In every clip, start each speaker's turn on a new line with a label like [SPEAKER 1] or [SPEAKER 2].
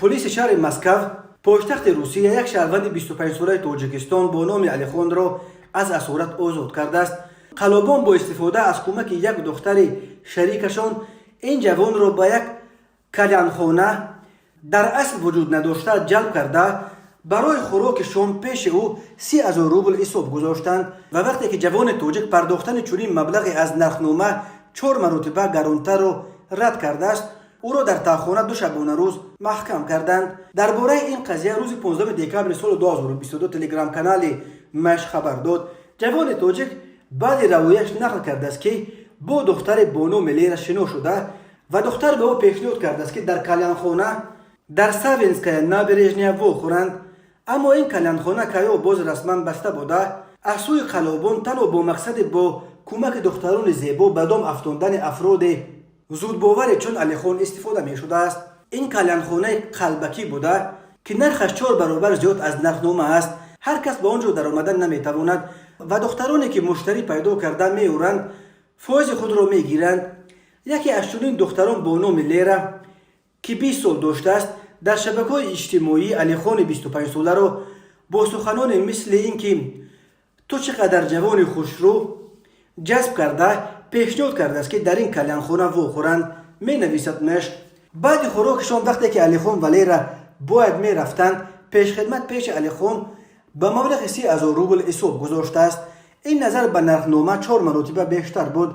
[SPEAKER 1] پلیس شهر مسکو پایتخت روسیه یک شهروند 25 ساله تاجیکستان با نام علیخان را از اسارت آزاد کرده است. قلابان با استفاده از کمک یک دختر شریکشان این جوان را به یک کلانخانه در اصل وجود نداشته جلب کرده برای خوراک شام پیش او 30,000 روبل حساب گذاشتند و وقتی که جوان تاجیک پرداختن چنین مبلغی از نرخنامه 4 مرتبه گرانتر را رد کرده است، او را در تاخانه 2 شبانه روز محکم کردند. درباره این قضیه روز 15 دکمبر سال 2022 تلگرام کانال مش خبر داد. جوان تاجیک بعد روایش نقل کرده است که با دختر بانو ملیرا شنا شده و دختر به او پیشنهاد کرده است که در کلانخانه در ساوینسکایا نابرژنیا خورند، اما این کلانخانه که او باز رسما بسته بوده از سوی قلابان تنها با مقصد با کمک دختران زیبا به دام افکندن افراد زودباور چون علیخان استفاده می شده است. این کلانخانه قلبکی بوده که نرخش 4 برابر زیاد از نرخنامه است. هر کس به آنجا در آمدن نمی تواند و دخترانی که مشتری پیدا کرده می اورند فایز خود را می گیرند. یکی از چنین دختران با نام لیرا که 20 سال داشته است در شبکه‌های اجتماعی علیخان 25 ساله را با سخنان مثل این که تو چقدر جوان خوشرو جذب کرده پیشنهاد کرده است که در این کلانخانه خورند. می نویسد مش بعد خوراکشان وقتی که علیخان و لیرا باید می رفتند پیش خدمت پیش علیخان به مبلغ 30,000 روبل حساب گذاشته است. این نظر به نرخنامه 4 مرتبه بیشتر بود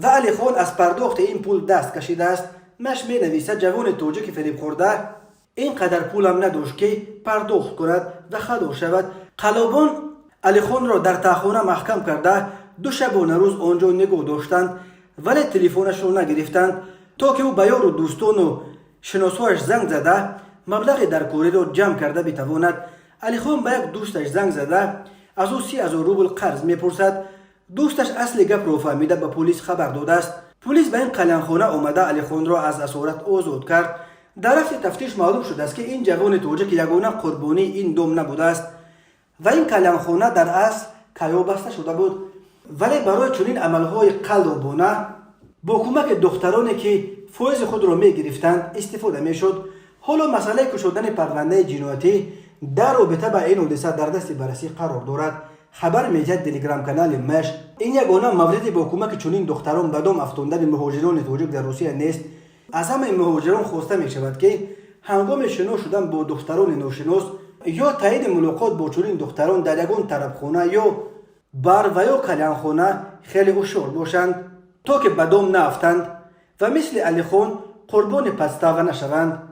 [SPEAKER 1] و علیخان از پرداخت این پول دست کشیده است. مش می نویسد جوان تاجیک فریب خورده اینقدر پولم نداشت که پرداخت کند و خدا شود. قلابان علیخان را در تاخانه محکم کرده 2 شبانه روز آنجا نگاه داشتند ولی تلفنش را نگرفتند تا که او به یار و دوستان و شناسایش زنگ زده مبلغ در کاری را جمع کرده بتواند. علیخان به یک دوستش زنگ زده از او 30,000 روبل قرض میپرسد. دوستش اصل گپ را فهمیده به پلیس خبر داده است. پلیس به این کلانخانه آمده علیخان را از اسارت آزاد کرد. در رفت تفتیش معلوم شده است که این جوان تاجیک یگانه قربانی این دام نبوده است و این کلانخانه در اصل کیا بسته شده بود، ولی برای چنین عملهای قلابانه با کمک دخترانی که فایز خود را می گرفتند استفاده می شد. حالا مسئله کشودن پرونده جنایتی در رابطه با این حادثه در دست بررسی قرار دارد. خبر می‌دهد تلگرام کانال مش این یگانه موردی با کمک چنین دختران به دام افکندن مهاجران تاجیک در روسیه نیست. از همه مهاجران خواسته می شود که هنگام شنا شدن با دختران ناشناس یا تایید ملاقات با چنین دختران در یگان طربخانه یا بار و یا کلانخانه خیلی هوشیار باشند تا که به دام نیفتند و مثل علیخان قربان پستاوه نشوند.